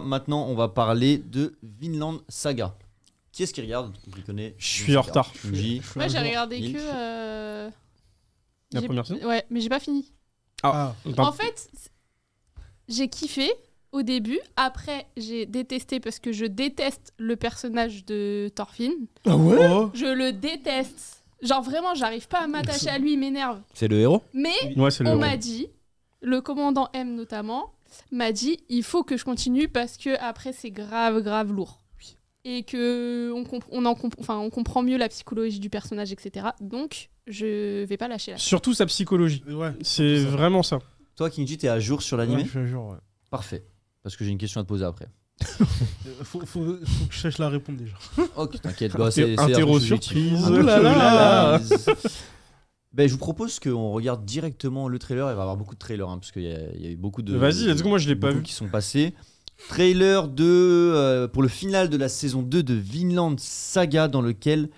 maintenant, on va parler de Vinland Saga. Qui est-ce qui regarde? Qui connaît? Je suis en retard. Moi, j'ai regardé Milk. que. La j'ai- première saison. Ouais, mais j'ai pas fini. En fait, j'ai kiffé au début. Après, j'ai détesté parce que je déteste le personnage de Thorfinn. Ah ouais. Je le déteste. Genre vraiment, j'arrive pas à m'attacher à lui, il m'énerve. C'est le héros? Mais Ouais, c'est le on héros. m'a dit, le commandant M notamment, m'a dit il faut que je continue parce que après c'est grave lourd. Et que on comprend mieux la psychologie du personnage, etc. Donc, je vais pas lâcher là. Surtout sa psychologie. Ouais. C'est vraiment ça. Toi, Kinji, t'es à jour sur Ouais, l'animé? je suis à jour, ouais. Parfait. Parce que j'ai une question à te poser après. Faut que je sache la répondre déjà. Ok, t'inquiète. Bah, c'est Interro subjectif. surprise. Interro Oh là là. surprise. Ben, je vous propose qu'on regarde directement le trailer. Il va y avoir beaucoup de trailers, parce qu'il y a eu beaucoup de. Vas-y, let's go, moi je l'ai pas beaucoup vu. qui sont passés. Trailer pour le final de la saison 2 de Vinland Saga, dans lequel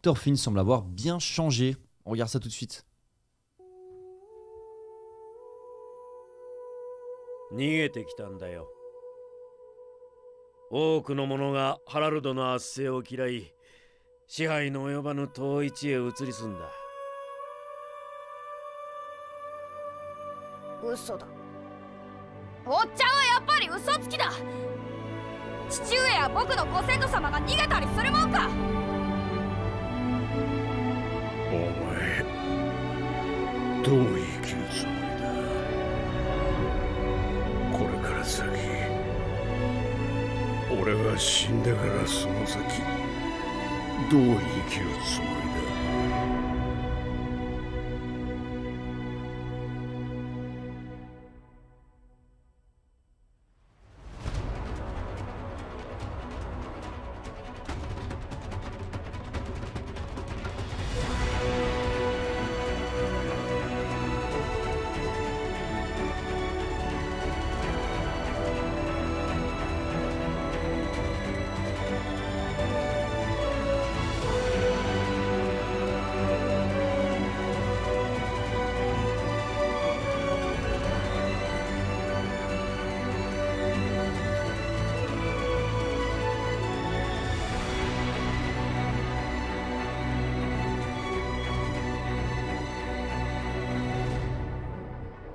Thorfinn semble avoir bien changé. On regarde ça tout de suite. 逃げてきたんだよ。多くの者がハラルドの圧政を嫌い、支配の及ばぬ統一へ移り住んだ。嘘だ。おっちゃんはやっぱり嘘つきだ。父上や僕のご先祖様が逃げたりするもんか。お前、どう生きるつもりだ。これから先、俺が死んでからその先、どう生きるつもりだ。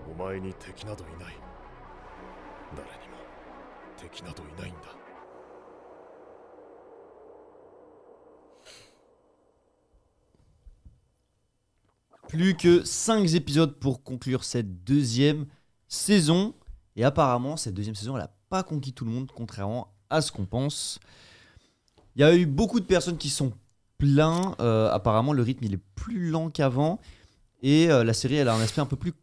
お前に敵などいない。誰にも敵などいないんだ。 Plus que 5 épisodes pour conclure cette deuxième saison. Et apparemment, cette deuxième saison, elle n'a pas conquis tout le monde, contrairement à ce qu'on pense. Il y a eu beaucoup de personnes qui sont plaintes. Apparemment, le rythme il est plus lent qu'avant. Et la série, elle a un aspect un peu plus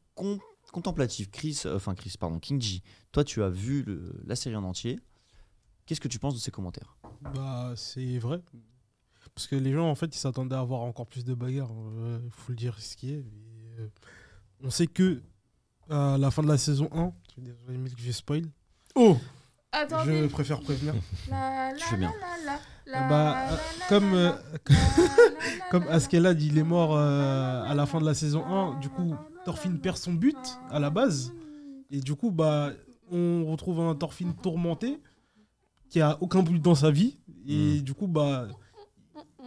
contemplatif. Kinji, toi, tu as vu la série en entier. Qu'est-ce que tu penses de ces commentaires? Bah, c'est vrai. Parce que les gens, en fait, ils s'attendaient à avoir encore plus de bagarres. Faut le dire ce qui est. Et, on sait que à la fin de la saison 1, désolé, mais que je spoil. Oh, Attendez. je préfère prévenir. Tu fais bien. Comme Askeladd, il est mort à la fin de la saison 1. Du coup, Thorfinn perd son but à la base. Et du coup, bah, on retrouve un Thorfinn tourmenté qui a aucun but dans sa vie. Et du coup, bah,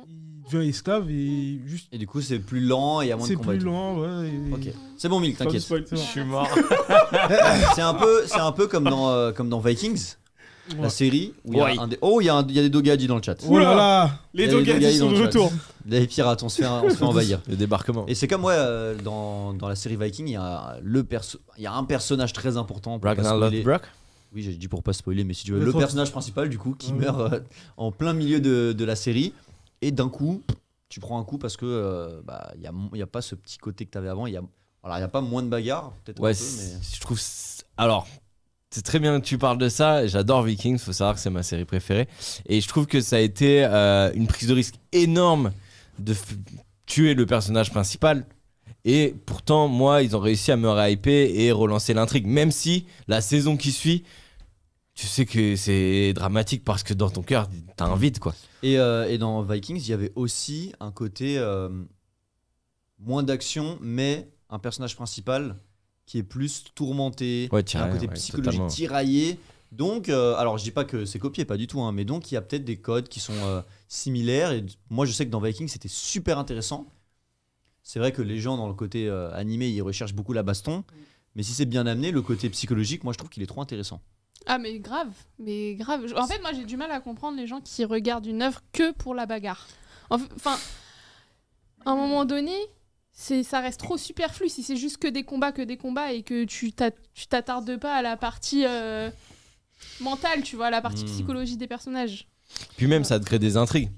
il devient esclave et juste. Et du coup, c'est plus lent et il y a moins de C'est combats. plus et tout. lent, ouais. Ok. C'est bon, Milk, t'inquiète. Je suis mort. C'est un peu comme dans Vikings, la Ouais. série où il y a Ouais. il y a des Dogadi dans le chat. Oh là là. Il y Les a des Dogadi Dogadi sont dans de le retour. chat. Les pirates, on se fait envahir. Le débarquement. Et c'est comme dans la série Viking, il y a un personnage très important. Pour pas Ragnar spoiler. Lothbrok. Oui, j'ai dit pour pas spoiler, mais si tu veux, Mais le faut- personnage principal du coup qui Ouais. meurt en plein milieu de la série, et d'un coup, tu prends un coup parce que il y a pas ce petit côté que t'avais avant. Il y a pas moins de bagarres, peut-être Ouais, un peu, mais je trouve. Alors, c'est très bien que tu parles de ça. J'adore Vikings. Faut savoir que c'est ma série préférée. Et je trouve que ça a été une prise de risque énorme de tuer le personnage principal. Et pourtant, moi, ils ont réussi à me hyper et relancer l'intrigue. Même si la saison qui suit, tu sais que c'est dramatique parce que dans ton cœur, t'as un vide, quoi. Et dans Vikings, il y avait aussi un côté moins d'action, mais un personnage principal qui est plus tourmenté, Ouais, qui a un côté ouais, psychologique totalement. tiraillé, Donc, alors je dis pas que c'est copié, pas du tout, hein, mais donc il y a peut-être des codes qui sont similaires. Et moi, je sais que dans Vikings, c'était super intéressant. C'est vrai que les gens dans le côté animé, ils recherchent beaucoup la baston. Mais si c'est bien amené, le côté psychologique, moi, je trouve qu'il est trop intéressant. Ah mais grave. En fait, moi j'ai du mal à comprendre les gens qui regardent une œuvre que pour la bagarre. Enfin, à un moment donné, ça reste trop superflu si c'est juste que des combats et que tu t'attardes pas à la partie mentale, tu vois, à la partie psychologie des personnages. Puis même, ça te crée des intrigues.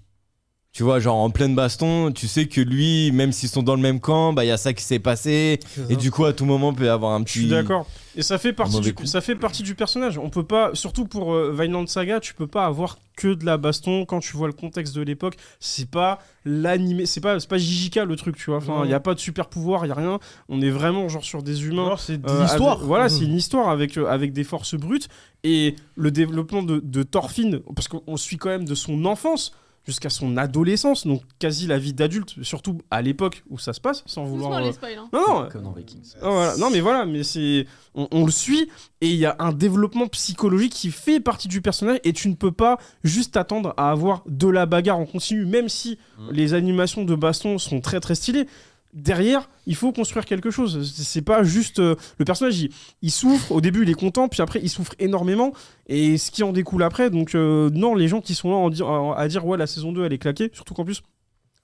Tu vois, genre en pleine baston, tu sais que lui, même s'ils sont dans le même camp, bah il y a ça qui s'est passé. Et du coup, à tout moment, peut y avoir un petit. Je suis d'accord. Et ça fait partie mauvais du, coup. ça fait partie du personnage. On peut pas, surtout pour Vinland Saga, tu peux pas avoir que de la baston quand tu vois le contexte de l'époque. C'est pas l'animé, c'est pas JJK le truc, tu vois. Enfin, il y a pas de super pouvoir, il y a rien. On est vraiment genre sur des humains. Alors, c'est de l'histoire. Voilà, c'est une histoire avec des forces brutes et le développement de Thorfinn, parce qu'on suit quand même de son enfance jusqu'à son adolescence, donc quasi la vie d'adulte, surtout à l'époque où ça se passe, sans vouloir. Doucement les spoils, hein. Non, Comme dans Vikings. voilà. Non, mais voilà, mais c'est on le suit et il y a un développement psychologique qui fait partie du personnage et tu ne peux pas juste t'attendre à avoir de la bagarre en continu, même si les animations de baston sont très très stylées. Derrière, il faut construire quelque chose. C'est pas juste le personnage, il souffre. Au début, il est content, puis après, il souffre énormément. Et ce qui en découle après, donc non, les gens qui sont là à dire ouais, la saison 2 elle est claquée, surtout qu'en plus,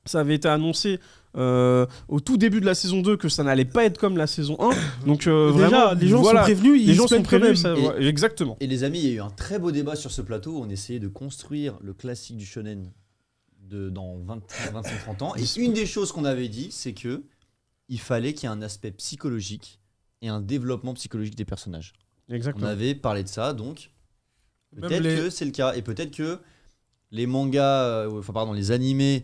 ça avait été annoncé au tout début de la saison 2 que ça n'allait pas être comme la saison 1. Donc Déjà, vraiment, les gens voilà, sont prévenus, les ils gens se sont plaignent quand prévenus. même. Ça, ouais, exactement. Et les amis, il y a eu un très beau débat sur ce plateau. On essayait de construire le classique du shonen dans 25-30 ans. Et une des choses qu'on avait dit, c'est que il fallait qu'il y ait un aspect psychologique et un développement psychologique des personnages. Exactement. On avait parlé de ça, donc Même peut-être les- que c'est le cas. Et peut-être que les mangas, les animés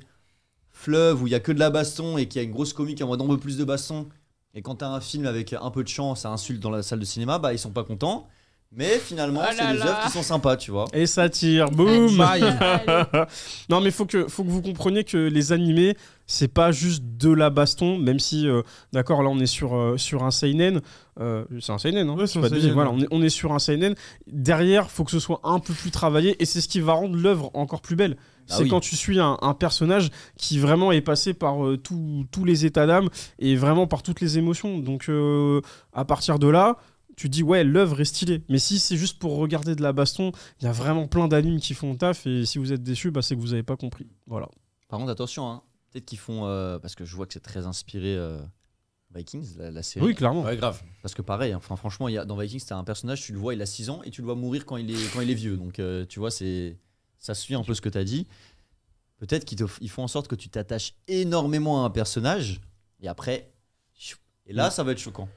fleuves où il y a que de la baston et qu'il y a une grosse comique en mode on veut plus de baston. Et quand t'as un film avec un peu de chant, ça insulte dans la salle de cinéma, bah ils sont pas contents. Mais finalement, Oh c'est là des là. œuvres qui sont sympas, tu vois. Et ça tire, boum. Allez. Non, mais faut que vous compreniez que les animés, c'est pas juste de la baston, même si, d'accord, là on est sur un seinen. C'est un seinen, hein, Ouais, c'est c'est pas un de seinen, bêtises, voilà, ouais. on est sur un seinen. Derrière, faut que ce soit un peu plus travaillé, et c'est ce qui va rendre l'œuvre encore plus belle. Ah C'est oui. quand tu suis un personnage qui vraiment est passé par tous les états d'âme et vraiment par toutes les émotions. Donc, à partir de là, tu te dis ouais, l'œuvre est stylée. Mais si c'est juste pour regarder de la baston, il y a vraiment plein d'animes qui font le taf, et si vous êtes déçus, bah, c'est que vous avez pas compris. Voilà. Par contre, attention, hein. Peut-être qu'ils font. Parce que je vois que c'est très inspiré Vikings, la série. Oui, clairement. Ouais, grave. Parce que pareil, hein, franchement, dans Vikings, t'as un personnage, tu le vois, il a 6 ans et tu le vois mourir quand il est vieux. Donc, tu vois, ça suit un peu ce que t'as dit. Peut-être qu'ils font en sorte que tu t'attaches énormément à un personnage et après. Et là, ça va être choquant.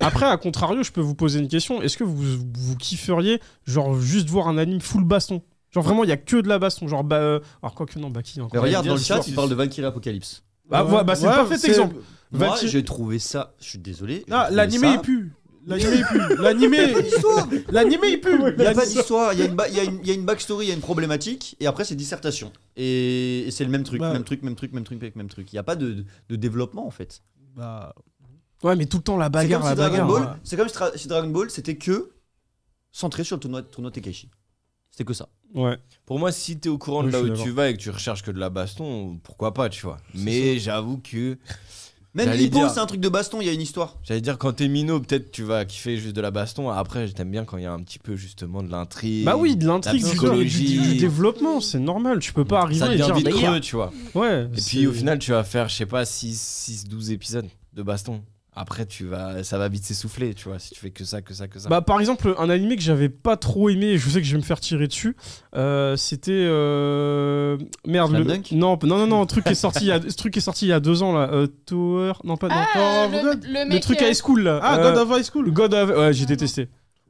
Après, à contrario, je peux vous poser une question. Est-ce que vous kifferiez, genre, juste voir un anime full baston? Genre, vraiment, il y a que de la baston. Genre, alors, quoi que non, Baki, encore. Mais regarde, dans le Dire, chat, il parle de Valkyrie Apocalypse. c'est le parfait exemple. Moi, Valkyrie- j'ai trouvé ça. Je suis désolé. Ah, j'ai l'animé trouvé il pue. L'animé il pue. L'animé il pue. Il n'y a pas d'histoire, il y a une backstory, il y a une problématique, et après c'est dissertation. Et c'est le même truc, Bah. même truc. Il n'y a pas de développement en fait. Bah, Ouais, mais tout le temps, la C'est bagarre, comme si la Dragon bagarre. Ball, c'est comme si Dragon Ball c'était que centré sur le tournoi Tekaishi. C'était que ça. Ouais. Pour moi, si t'es au courant Oui, de là je suis où d'accord. tu vas et que tu recherches que de la baston, pourquoi pas, tu vois. Mais j'avoue que. Même J'allais Hippo, dire- c'est un truc de baston, il y a une histoire. J'allais dire, quand t'es minot, peut-être tu vas kiffer juste de la baston. Après, t'aimes bien quand il y a un petit peu justement de l'intrigue. Bah oui, de l'intrigue, La du psychologie. développement, c'est normal. Tu peux pas arriver Ça et devient dire vite bagarre. creux, tu vois. Ouais. Et puis au final, tu vas faire, je sais pas, 12 épisodes de baston. Après, ça va vite s'essouffler, tu vois, si tu fais que ça. Bah, par exemple, un animé que j'avais pas trop aimé, et je sais que je vais me faire tirer dessus, c'était. Merde, Slam Dunk non, un truc qui est sorti il y a 2 ans là. Tower. Non, pas. Ah, non, le le mec, truc high school là. Ah, God of High School. God of. Ouais, j'ai détesté.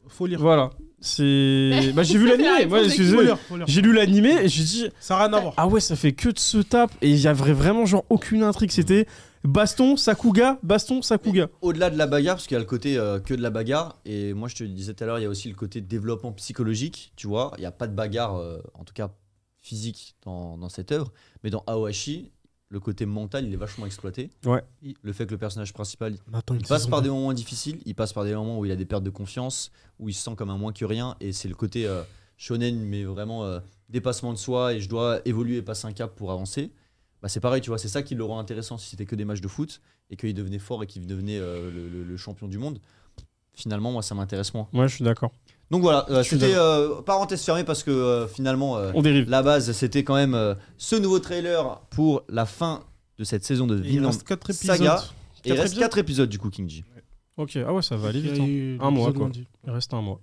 Faut lire. Voilà. C'est. Bah, j'ai vu C'est la l'animé. réponse Ouais, de qui excusez. Faut lire. J'ai lu l'animé et j'ai dit. Ça n'a rien à voir. Ah ouais, ça fait que de se tape. Et il y avait vraiment genre aucune intrigue. C'était baston, Sakuga, baston, Sakuga. Au-delà de la bagarre, parce qu'il y a le côté que de la bagarre, et moi je te le disais tout à l'heure, il y a aussi le côté développement psychologique, tu vois. Il n'y a pas de bagarre, en tout cas physique, dans cette œuvre, mais dans Aoashi, le côté mental, il est vachement exploité. Ouais. Le fait que le personnage principal, On attend une il passe saison par des deux. moments difficiles, il passe par des moments où il a des pertes de confiance, où il se sent comme un moins que rien, et c'est le côté shonen, mais vraiment dépassement de soi, et je dois évoluer et passer un cap pour avancer. Bah, c'est pareil, tu vois, c'est ça qui le rend intéressant si c'était que des matchs de foot, et qu'il devenait fort et qu'il devenait le champion du monde. Finalement, moi, ça m'intéresse moins. Ouais, je suis d'accord. Donc voilà, Je suis c'était parenthèse fermée parce que finalement, On dérive. la base, c'était quand même ce nouveau trailer pour la fin de cette saison de Et il Vinland reste 4 épisodes. Saga. Et il Quatre reste épisodes 4 épisodes du coup, King J. Ok, ah ouais, ça va aller vite. Il y a Hein. eu Un mois, l'épisode quoi. lundi. Il reste un mois.